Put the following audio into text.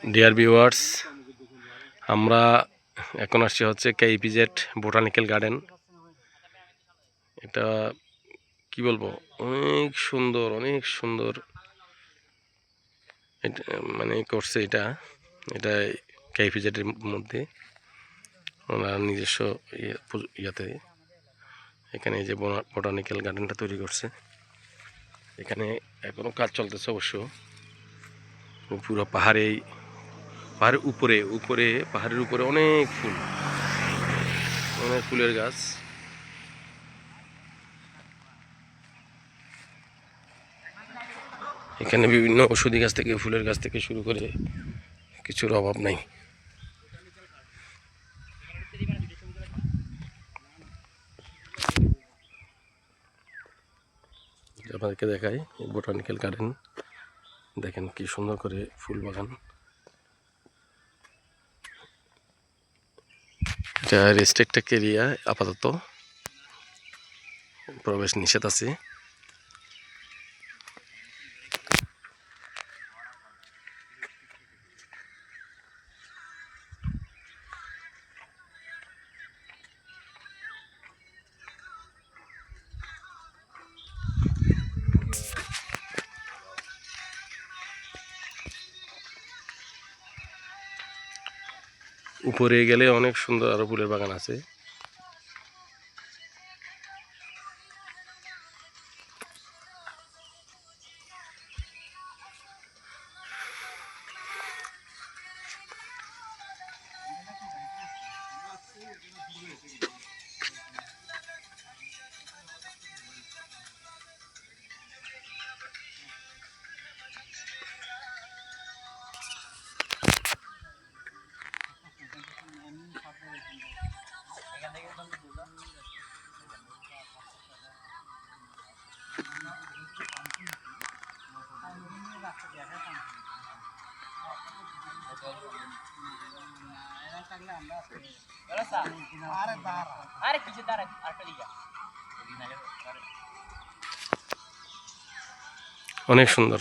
Dear viewers, আমরা এখন আসছি হচ্ছে কেইপিজেড বোটানিক্যাল গার্ডেন। এটা কি বলবো, অনেক সুন্দর অনেক সুন্দর এটা মানে করছে। এটা এটা কেইপিজেডের মধ্যে ওনার নিজস্ব ইয়াতে এখানে এই যে বোটানিক্যাল গার্ডেনটা তৈরি করছে। এখানে এখনো কাজ চলতেছে অবশ্য। পুরো পাহাড়ের উপরে উপরে পাহাড়ের উপরে অনেক ফুল, অনেক ফুলের গাছ। এখানে বিভিন্ন ওষুধি গাছ থেকে ফুলের গাছ থেকে শুরু করে কিছুর অভাব নাই। আপনাদেরকে দেখাই বোটানিক্যাল গার্ডেন, দেখেন কি সুন্দর করে ফুল বাগান। এটা রেস্ট্রিক্টেড এরিয়া, আপাতত প্রবেশ নিষেধ আছে। উপরে গেলে অনেক সুন্দর আরো ফুলের বাগান আছে। অনেক সুন্দর।